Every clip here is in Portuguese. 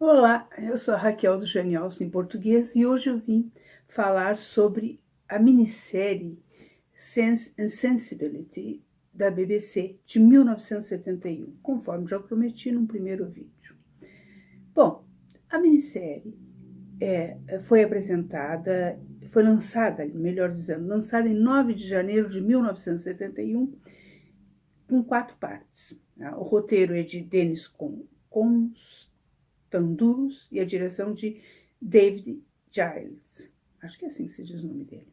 Olá, eu sou a Raquel do Genial em Português e hoje eu vim falar sobre a minissérie Sense and Sensibility da BBC de 1971, conforme já prometi num primeiro vídeo. Bom, a minissérie foi lançada, melhor dizendo, lançada em 9 de janeiro de 1971, com 4 partes. O roteiro é de Dennis Constandouros e a direção de David Giles. Acho que é assim que se diz o nome dele.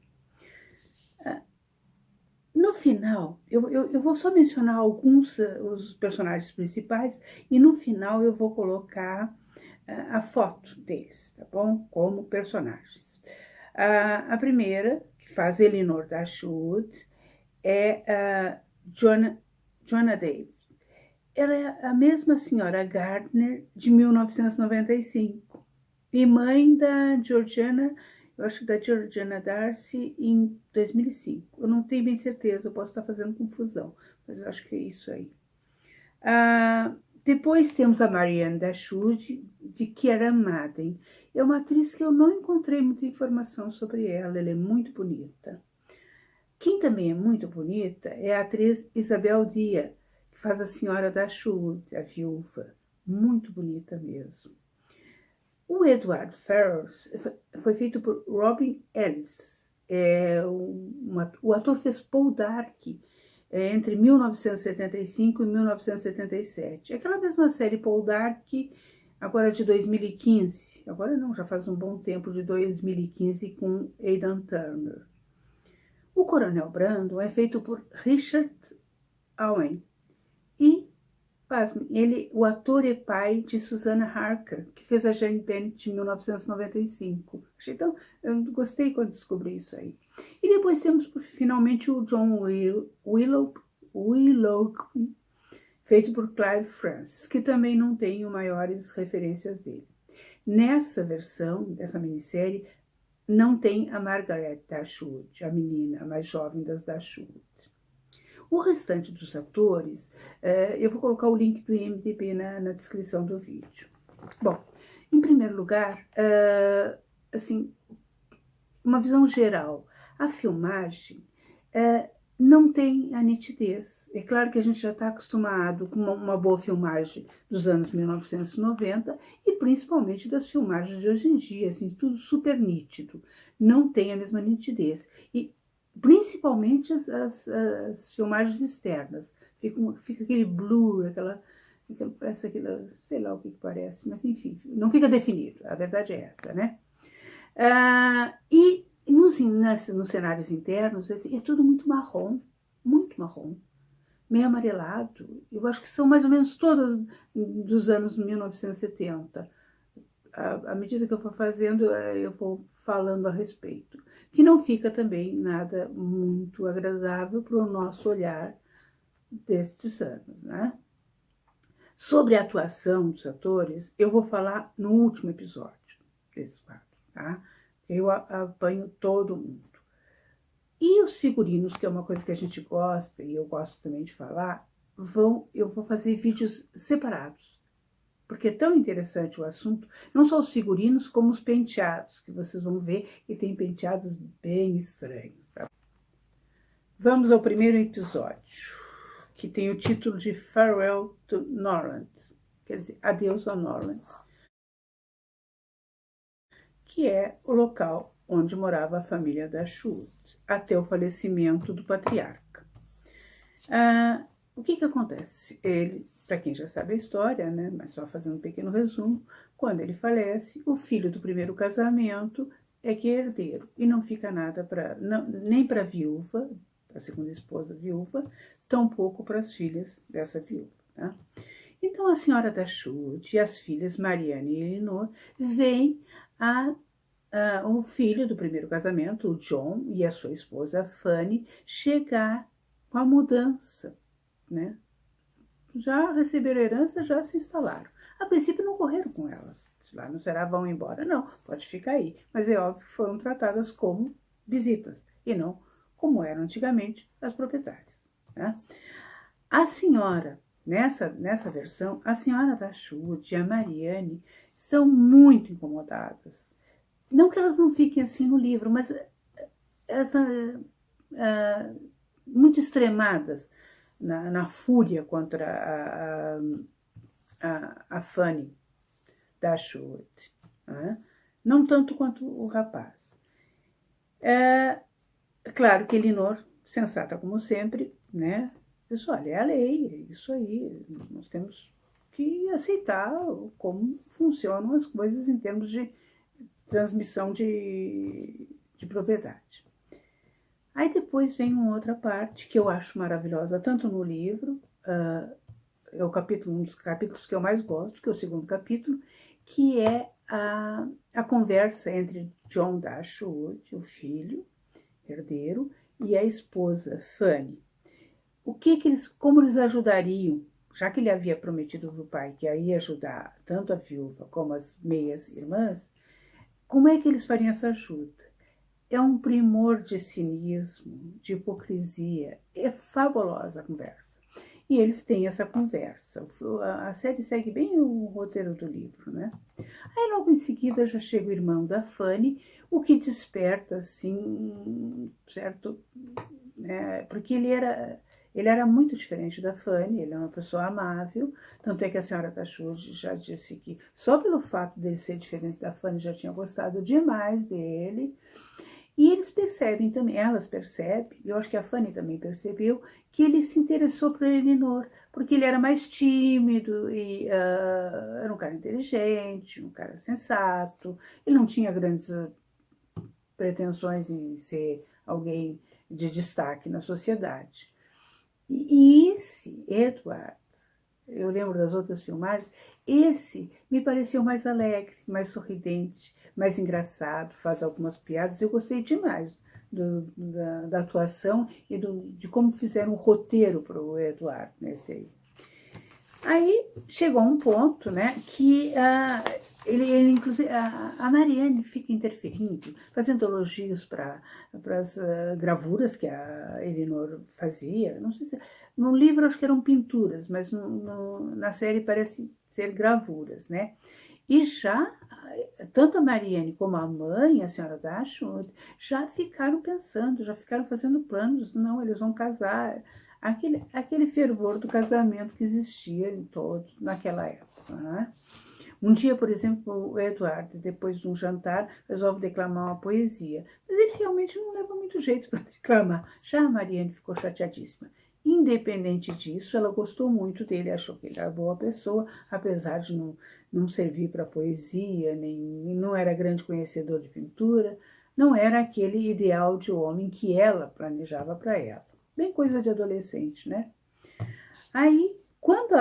No final, eu vou só mencionar alguns os personagens principais e no final eu vou colocar a foto deles, tá bom? Como personagens. A primeira, que faz Elinor Dashwood, é a Joanna Davis. Ela é a mesma senhora Gardner de 1995 e mãe da Georgiana, eu acho que da Georgiana Darcy em 2005. Eu não tenho bem certeza, eu posso estar fazendo confusão, mas eu acho que é isso aí. Depois temos a Marianne Dashwood, de Keira Madden. É uma atriz que eu não encontrei muita informação sobre ela, ela é muito bonita. Quem também é muito bonita é a atriz Isabel Dia, que faz a senhora Dashwood, a viúva. Muito bonita mesmo. O Edward Ferrars foi feito por Robin Ellis. O ator fez Paul Dark entre 1975 e 1977. Aquela mesma série Paul Dark, agora de 2015. Agora não, já faz um bom tempo, de 2015, com Aidan Turner. O Coronel Brandon é feito por Richard Owen e, pasme, o ator é pai de Susanna Harker, que fez a Jane Bennett em 1995. Então, eu gostei quando descobri isso aí. E depois temos, finalmente, o John Willoughby, feito por Clive Francis, que também não tenho maiores referências dele. Nessa versão, dessa minissérie, não tem a Margaret Dashwood, a menina, a mais jovem das Dashwood. O restante dos atores, eu vou colocar o link do IMDb na descrição do vídeo. Bom, em primeiro lugar, assim, uma visão geral. A filmagem não tem a nitidez. É claro que a gente já está acostumado com uma boa filmagem dos anos 1990 e principalmente das filmagens de hoje em dia, assim, tudo super nítido. Não tem a mesma nitidez. E principalmente as filmagens externas. Fica aquele blur, parece aquilo, sei lá o que parece, mas enfim, não fica definido. A verdade é essa, né? E nos cenários internos, é tudo muito marrom, meio amarelado. Eu acho que são mais ou menos todas dos anos 1970. À medida que eu for fazendo, eu vou falando a respeito. Que não fica também nada muito agradável para o nosso olhar destes anos, né? Sobre a atuação dos atores, eu vou falar no último episódio desse quadro, tá? Eu apanho todo mundo. E os figurinos, que é uma coisa que a gente gosta, e eu gosto também de falar, eu vou fazer vídeos separados, porque é tão interessante o assunto, não só os figurinos, como os penteados, que vocês vão ver, e tem penteados bem estranhos, tá? Vamos ao primeiro episódio, que tem o título de Farewell to Norland, quer dizer, Adeus a Norland, que é o local onde morava a família Dashwood, até o falecimento do patriarca. O que acontece? Ele, para quem já sabe a história, né, mas só fazendo um pequeno resumo, quando ele falece, o filho do primeiro casamento é que é herdeiro, e não fica nada nem para a viúva, a segunda esposa viúva, tampouco para as filhas dessa viúva. Tá? Então a senhora Dashwood e as filhas Marianne e Elinor veem o filho do primeiro casamento, o John, e a sua esposa Fanny, chegar com a mudança, né? Já receberam herança, já se instalaram. A princípio não correram com elas. Lá não será vão embora, não, pode ficar aí. Mas é óbvio que foram tratadas como visitas e não como eram antigamente as proprietárias. Né? A senhora, nessa versão, a senhora Dashwood e a Marianne estão muito incomodadas. Não que elas não fiquem assim no livro, mas muito extremadas na fúria contra a Fanny Dashwood, né? Não tanto quanto o rapaz. Claro que Elinor, sensata como sempre, né, diz, olha, é a lei, é isso aí, nós temos que aceitar como funcionam as coisas em termos de transmissão de propriedade. Aí depois vem uma outra parte que eu acho maravilhosa, tanto no livro, é um dos capítulos que eu mais gosto, que é o segundo capítulo, que é a conversa entre John Dashwood, o filho, herdeiro, e a esposa, Fanny. Como eles ajudariam, já que ele havia prometido para o pai que ia ajudar tanto a viúva como as meias irmãs, como é que eles fariam essa ajuda? É um primor de cinismo, de hipocrisia. É fabulosa a conversa. E eles têm essa conversa. A série segue bem o roteiro do livro, né? Aí logo em seguida já chega o irmão da Fanny, o que desperta, assim, certo? Porque ele era muito diferente da Fanny, ele é uma pessoa amável, tanto é que a senhora Dashwood já disse que só pelo fato dele ser diferente da Fanny já tinha gostado demais dele. E eles percebem também, elas percebem, eu acho que a Fanny também percebeu, que ele se interessou por Elinor, porque ele era mais tímido e era um cara inteligente, um cara sensato, ele não tinha grandes pretensões em ser alguém de destaque na sociedade. E esse Edward, eu lembro das outras filmagens, esse me pareceu mais alegre, mais sorridente, mais engraçado, faz algumas piadas. Eu gostei demais da atuação e de como fizeram o roteiro para o Eduardo nesse aí. Aí chegou um ponto, né, que ele inclusive, a Marianne fica interferindo, fazendo elogios para as gravuras que a Elinor fazia. Não sei se no livro acho que eram pinturas, mas na série parece ser gravuras, né? E já tanto a Marianne como a mãe, a senhora Dashwood, já ficaram pensando, já ficaram fazendo planos. Não, eles vão casar. Aquele fervor do casamento que existia em todos naquela época, né? Um dia, por exemplo, o Eduardo, depois de um jantar, resolve declamar uma poesia. Mas ele realmente não leva muito jeito para declamar. Já a Marianne ficou chateadíssima. Independente disso, ela gostou muito dele, achou que ele era boa pessoa, apesar de não servir para poesia, nem não era grande conhecedor de pintura, não era aquele ideal de homem que ela planejava para ela. Bem coisa de adolescente, né? Aí, quando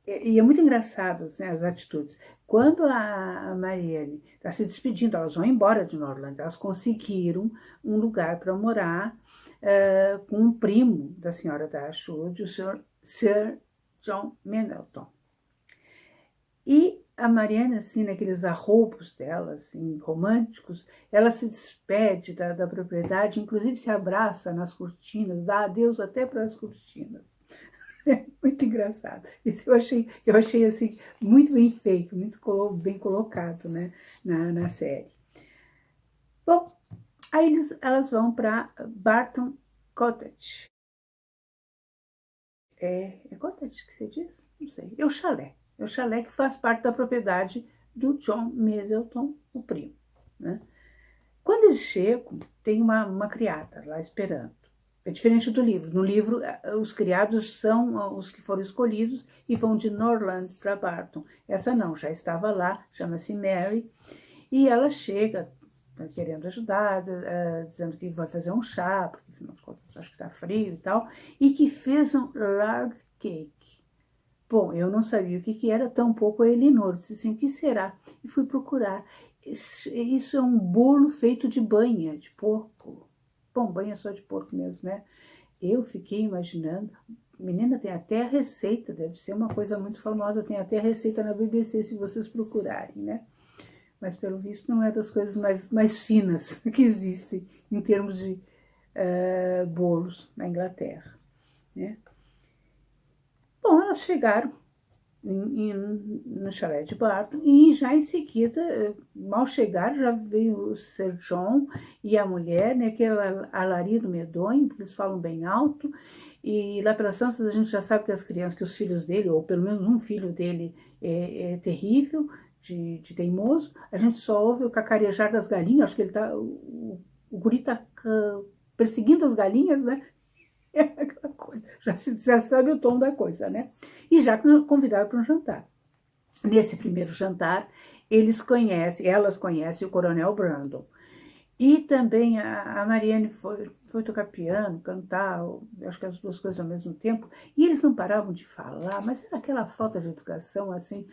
e é muito engraçado, né, as atitudes. Quando a Marianne está se despedindo, elas vão embora de Norland, elas conseguiram um lugar para morar com um primo da senhora Dashwood, o Sir John Pendleton. E a Marianne, assim, naqueles arroubos dela, assim, românticos, ela se despede da propriedade, inclusive se abraça nas cortinas, dá adeus até para as cortinas. É muito engraçado. Isso eu achei assim, muito bem feito, muito bem colocado, né, na série. Bom, aí elas vão para Barton Cottage. É Cottage que você diz? Não sei. É o chalé. É o chalé que faz parte da propriedade do John Middleton, o primo, né? Quando eles chegam, tem uma criada lá esperando. É diferente do livro. No livro, os criados são os que foram escolhidos e vão de Norland para Barton. Essa não, já estava lá, chama-se Mary, e ela chega querendo ajudar, dizendo que vai fazer um chá, porque afinal de contas acho que está frio e tal, e que fez um lard cake. Bom, eu não sabia o que era, tampouco a Elinor. Disse assim, o que será? E fui procurar. Isso é um bolo feito de banha de porco. Bom, banha só de porco mesmo, né? Eu fiquei imaginando, menina, tem até a receita, deve ser uma coisa muito famosa, tem até a receita na BBC se vocês procurarem, né? Mas pelo visto não é das coisas mais finas que existem em termos de bolos na Inglaterra, né? Bom, elas chegaram no chalé de Barton, e já em seguida, mal chegaram, já veio o Sir John e a mulher, né, aquele alarido medonho, porque eles falam bem alto, e lá pelas tantas a gente já sabe que as crianças, que os filhos dele, ou pelo menos um filho dele, é terrível, de teimoso. A gente só ouve o cacarejar das galinhas, acho que ele tá, o guri tá perseguindo as galinhas, né? É aquela coisa, já sabe o tom da coisa, né? E já convidaram para um jantar. Nesse primeiro jantar, elas conhecem o Coronel Brandon. E também a Marianne foi tocar piano, cantar, acho que as duas coisas ao mesmo tempo, e eles não paravam de falar, mas era aquela falta de educação, assim,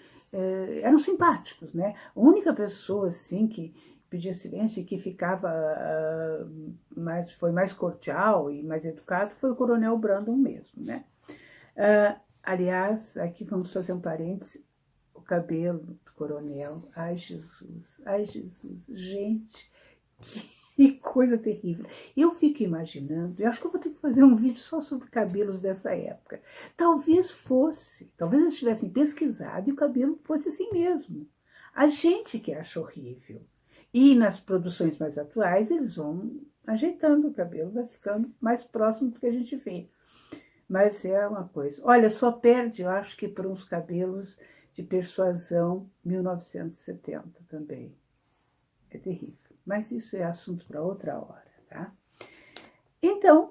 eram simpáticos, né? A única pessoa, assim, que pedia silêncio e que ficava foi mais cordial e mais educado foi o Coronel Brandon mesmo, né? Aliás, aqui vamos fazer um parênteses, o cabelo do coronel, ai Jesus, gente, que coisa terrível. Eu fico imaginando, eu acho que eu vou ter que fazer um vídeo só sobre cabelos dessa época. Talvez eles tivessem pesquisado e o cabelo fosse assim mesmo. A gente que acha horrível. E nas produções mais atuais, eles vão ajeitando o cabelo, vai ficando mais próximo do que a gente vê. Mas é uma coisa. Olha, só perde, eu acho que por uns cabelos de Persuasão 1970 também. É terrível. Mas isso é assunto para outra hora, tá? Então,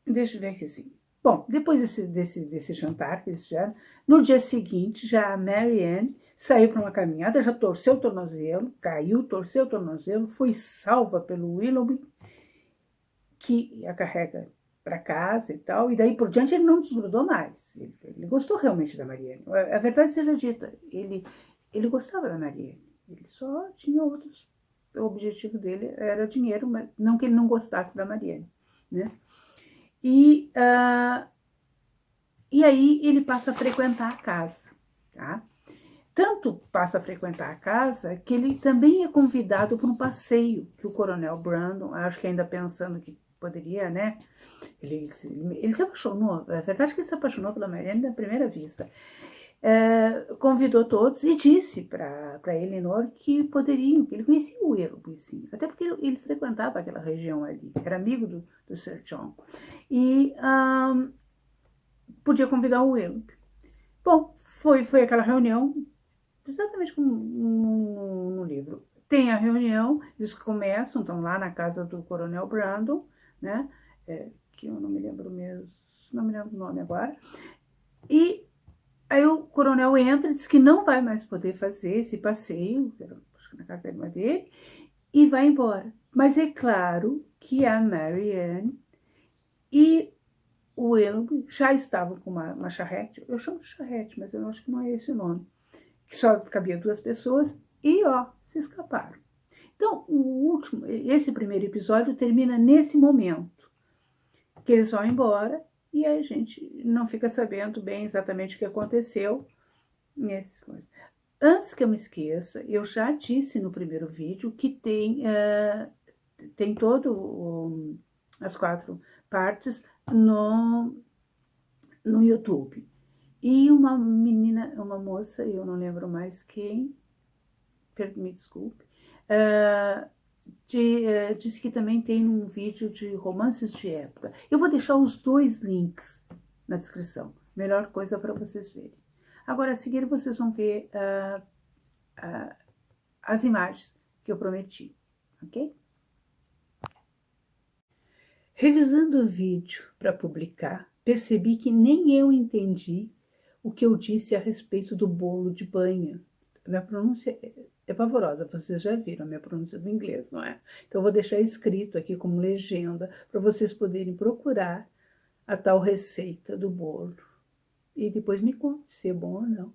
deixa eu ver aqui assim. Bom, depois desse jantar que eles fizeram, no dia seguinte, já a Marianne saiu para uma caminhada, já torceu o tornozelo, caiu, torceu o tornozelo, foi salva pelo Willoughby, que a carrega para casa e tal, e daí por diante ele não desgrudou mais. Ele gostou realmente da Marianne. A verdade seja dita, ele gostava da Marianne. Ele só tinha outros. O objetivo dele era dinheiro, mas não que ele não gostasse da Marianne, né? E aí ele passa a frequentar a casa, tá? Tanto passa a frequentar a casa que ele também é convidado para um passeio que o Coronel Brandon, acho que ainda pensando que poderia, né? Ele se apaixonou, a verdade é que ele se apaixonou pela Marianne da primeira vista. Convidou todos e disse para Elinor que poderiam, que ele conhecia o Willoughby, sim, até porque ele frequentava aquela região ali, era amigo do Sir John, e podia convidar o Willoughby. Bom, foi aquela reunião, exatamente como no livro. Tem a reunião, eles começam, estão lá na casa do Coronel Brandon, né, que eu não me lembro mesmo, não me lembro o nome agora, e aí o coronel entra, diz que não vai mais poder fazer esse passeio, acho que na casa da irmã dele, e vai embora. Mas é claro que a Marianne e o Willoughby já estavam com uma charrete, eu chamo de charrete, mas eu acho que não é esse o nome, que só cabia 2 pessoas, e se escaparam. Então, esse primeiro episódio termina nesse momento, que eles vão embora, e a gente não fica sabendo bem exatamente o que aconteceu nesse coisa. Antes que eu me esqueça, eu já disse no primeiro vídeo que tem todo as 4 partes no YouTube. E uma menina, uma moça, eu não lembro mais quem, me desculpe, disse que também tem um vídeo de romances de época. Eu vou deixar os 2 links na descrição. Melhor coisa para vocês verem. Agora, a seguir, vocês vão ver as imagens que eu prometi, ok? Revisando o vídeo para publicar, percebi que nem eu entendi o que eu disse a respeito do bolo de banha. A minha pronúncia é pavorosa, vocês já viram a minha pronúncia do inglês, não é? Então eu vou deixar escrito aqui como legenda para vocês poderem procurar a tal receita do bolo. E depois me conte se é bom ou não.